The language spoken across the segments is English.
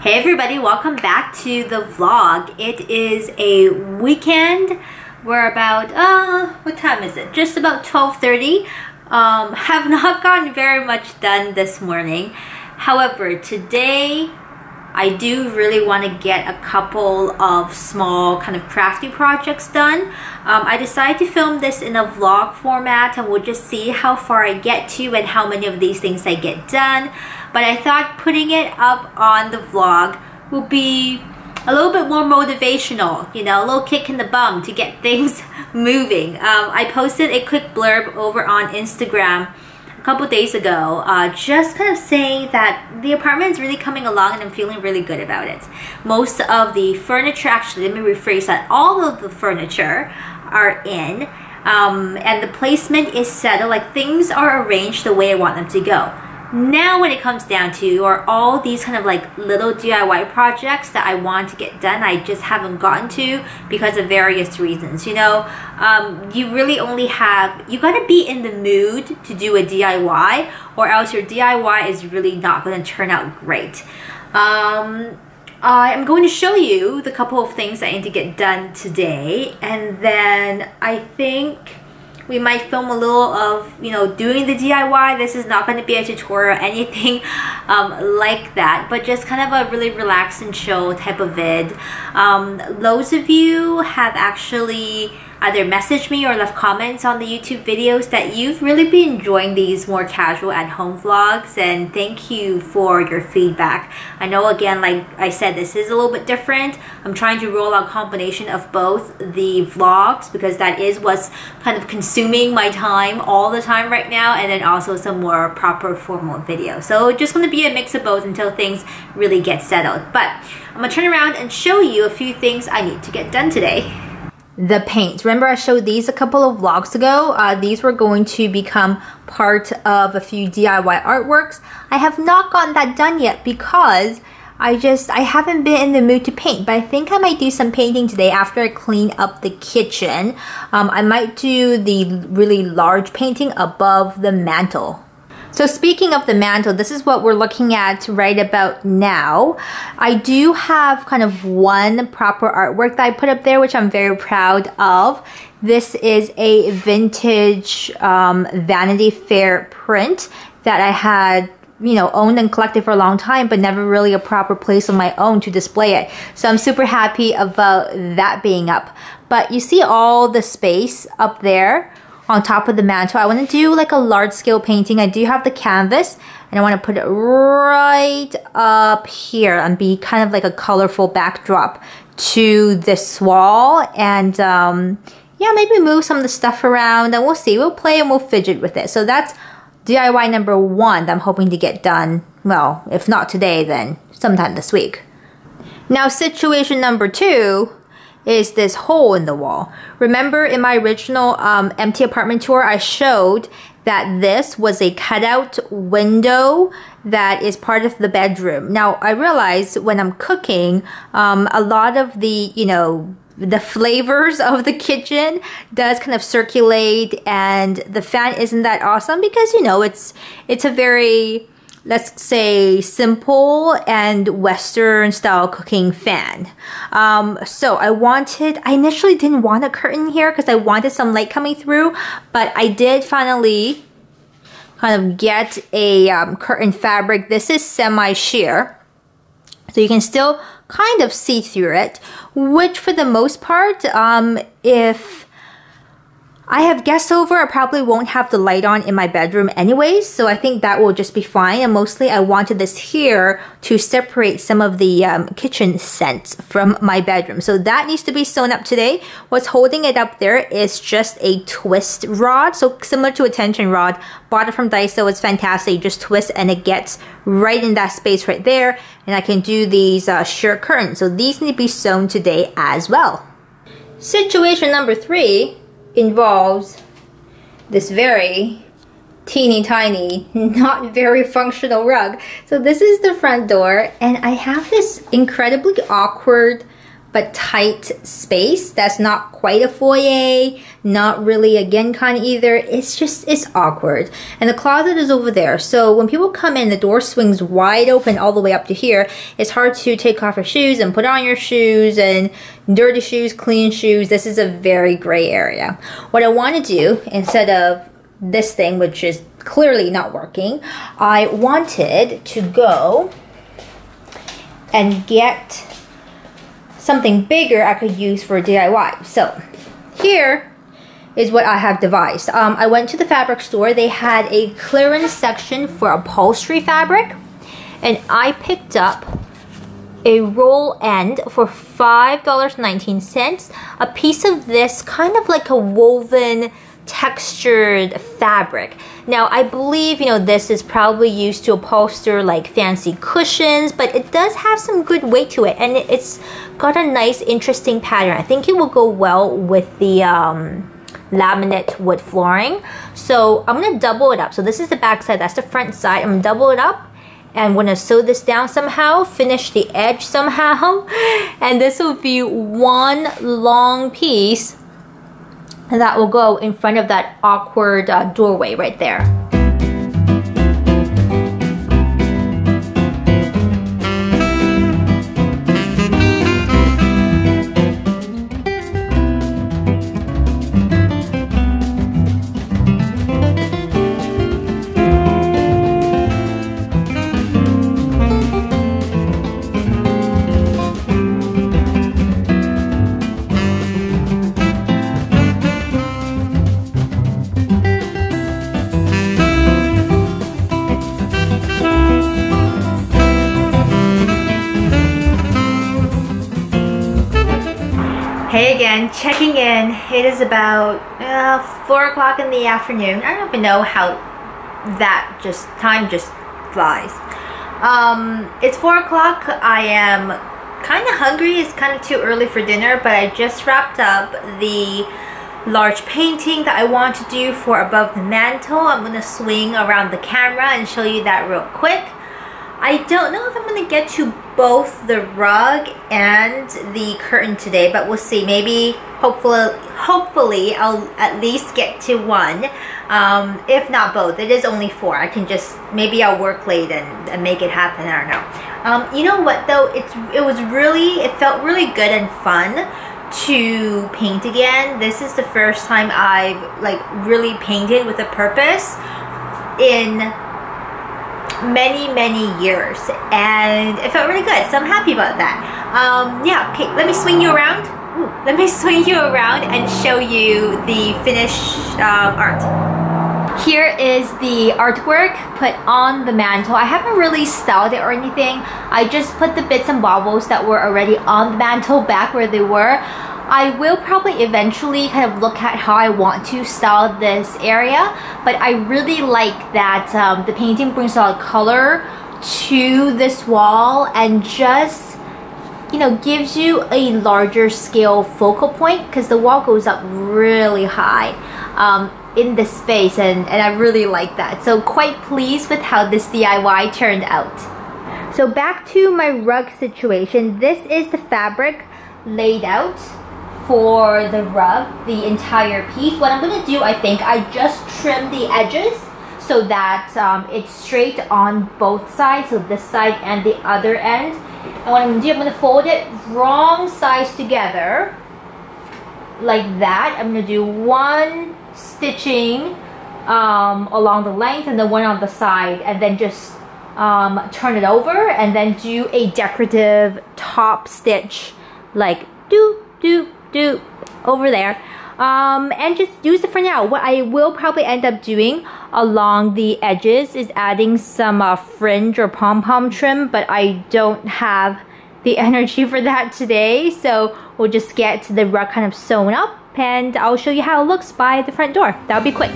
Hey everybody, welcome back to the vlog. It is a weekend. We're about, what time is it? Just about 12:30. Have not gotten very much done this morning. However, today I do really want to get a couple of small kind of crafty projects done. I decided to film this in a vlog format and we'll just see how far I get to and how many of these things I get done. But I thought putting it up on the vlog will be a little bit more motivational, you know, a little kick in the bum to get things moving. I posted a quick blurb over on Instagram a couple days ago, just kind of saying that the apartment is really coming along and I'm feeling really good about it. Most of the furniture, actually, let me rephrase that, all of the furniture are in, and the placement is settled, like things are arranged the way I want them to go. Now when it comes down to are all these kind of like little DIY projects that I want to get done, I just haven't gotten to because of various reasons. You know, you really only have, you gotta be in the mood to do a DIY or else your DIY is really not gonna turn out great. I'm going to show you the couple of things I need to get done today, and then I think we might film a little of, you know, doing the DIY. This is not going to be a tutorial or anything like that, but just kind of a really relax and chill type of vid. Loads of you have actually either messaged me or left comments on the YouTube videos that you've really been enjoying these more casual at home vlogs, and thank you for your feedback. I know, again, like I said, this is a little bit different. I'm trying to roll out a combination of both the vlogs because that is what's kind of consuming my time all the time right now, and then also some more proper formal videos. So just going to be a mix of both until things really get settled. But I'm going to turn around and show you a few things I need to get done today. The paint. Remember I showed these a couple of vlogs ago? These were going to become part of a few DIY artworks. I have not gotten that done yet because I haven't been in the mood to paint, but I think I might do some painting today after I clean up the kitchen. I might do the really large painting above the mantle. So speaking of the mantle, this is what we're looking at right about now. I do have kind of one proper artwork that I put up there, which I'm very proud of. This is a vintage Vanity Fair print that I had, you know, owned and collected for a long time, but never really a proper place on my own to display it. So I'm super happy about that being up. But you see all the space up there on top of the mantle. I want to do like a large scale painting. I do have the canvas and I want to put it right up here and be kind of like a colorful backdrop to this wall, and yeah, maybe move some of the stuff around and we'll see. We'll play and we'll fidget with it. So that's DIY number one that I'm hoping to get done. Well, if not today, then sometime this week. Now situation number two is this hole in the wall. Remember in my original empty apartment tour, I showed that this was a cutout window that is part of the bedroom. Now I realized when I'm cooking, a lot of the, you know, the flavors of the kitchen does kind of circulate, and the fan isn't that awesome because, you know, it's a very, let's say, simple and Western style cooking fan. So I initially didn't want a curtain here because I wanted some light coming through, but I did finally kind of get a curtain fabric. This is semi-sheer, so you can still kind of see through it, which for the most part, if I have guests over, I probably won't have the light on in my bedroom anyways, so I think that will just be fine. And mostly I wanted this here to separate some of the kitchen scents from my bedroom. So that needs to be sewn up today. What's holding it up there is just a twist rod, so similar to a tension rod. Bought it from Daiso, it's fantastic. You just twist and it gets right in that space right there, and I can do these sheer curtains. So these need to be sewn today as well. Situation number three involves this very teeny tiny, not very functional rug. So this is the front door, and I have this incredibly awkward but tight space that's not quite a foyer, not really a Genkan either. It's awkward. And the closet is over there. So when people come in, the door swings wide open all the way up to here. It's hard to take off your shoes and put on your shoes, and dirty shoes, clean shoes. This is a very gray area. What I want to do, instead of this thing, which is clearly not working, I wanted to go and get something bigger I could use for DIY. So here is what I have devised. I went to the fabric store. They had a clearance section for upholstery fabric, and I picked up a roll end for $5.19. A piece of this kind of like a woven textured fabric. Now I believe, you know, this is probably used to upholster like fancy cushions, but it does have some good weight to it, and it's got a nice interesting pattern. I think it will go well with the laminate wood flooring. So I'm gonna double it up. So this is the back side, that's the front side. I'm gonna double it up, and I'm gonna sew this down somehow, finish the edge somehow, and this will be one long piece that will go in front of that awkward doorway right there. Hey again, checking in. It is about 4 o'clock in the afternoon. I don't even know how that time just flies. It's 4 o'clock. I am kind of hungry. It's kind of too early for dinner, but I just wrapped up the large painting that I want to do for above the mantle. I'm going to swing around the camera and show you that real quick. I don't know if I'm going to get to both the rug and the curtain today, but we'll see. Maybe, hopefully I'll at least get to one. If not both. It is only 4. I can just, maybe I'll work late and make it happen. I don't know. You know what though? It felt really good and fun to paint again. This is the first time I've like really painted with a purpose in many years, and it felt really good, so I'm happy about that. Yeah, okay, let me swing you around. Let me swing you around and show you the finished art. Here is the artwork put on the mantle. I haven't really styled it or anything. I just put the bits and bobbles that were already on the mantle back where they were. I will probably eventually kind of look at how I want to style this area, but I really like that the painting brings a lot of color to this wall and just, you know, gives you a larger scale focal point, because the wall goes up really high in this space, and I really like that. So quite pleased with how this DIY turned out. So back to my rug situation. This is the fabric laid out for the rug, the entire piece. What I'm going to do, I think, I just trim the edges so that it's straight on both sides, so this side and the other end. And what I'm going to do, I'm going to fold it wrong sides together like that. I'm going to do one stitching along the length and then one on the side, and then just turn it over and then do a decorative top stitch like do over there, and just use it for now. What I will probably end up doing along the edges is adding some fringe or pom-pom trim, but I don't have the energy for that today, so we'll just get the rug kind of sewn up and I'll show you how it looks by the front door. That'll be quick.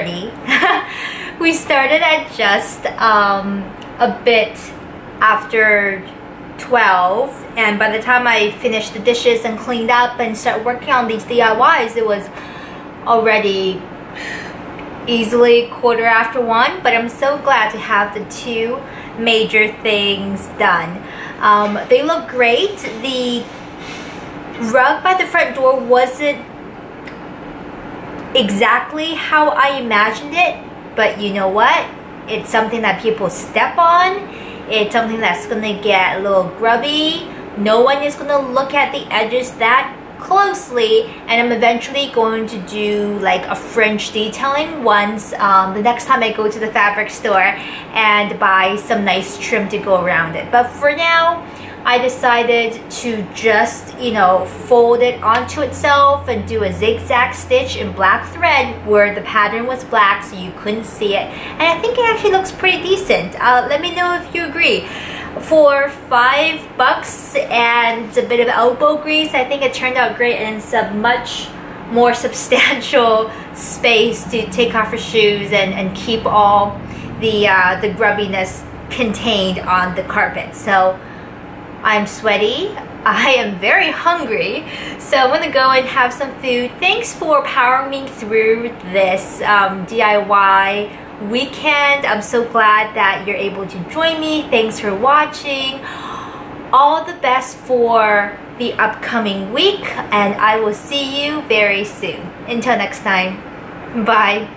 6:30. We started at just a bit after 12, and by the time I finished the dishes and cleaned up and started working on these DIYs, it was already easily 1:15. But I'm so glad to have the two major things done. They look great. The rug by the front door wasn't exactly how I imagined it, but you know what? It's something that people step on. It's something that's gonna get a little grubby. No one is gonna look at the edges that closely, and I'm eventually going to do like a fringe detailing once the next time I go to the fabric store and buy some nice trim to go around it. But for now, I decided to just, you know, fold it onto itself and do a zigzag stitch in black thread where the pattern was black so you couldn't see it. And I think it actually looks pretty decent. Let me know if you agree. For $5 and a bit of elbow grease, I think it turned out great, and it's a much more substantial space to take off your shoes and keep all the grubbiness contained on the carpet. So I'm sweaty, I am very hungry, so I'm gonna go and have some food. Thanks for powering me through this DIY weekend. I'm so glad that you're able to join me. Thanks for watching. All the best for the upcoming week, and I will see you very soon. Until next time, bye.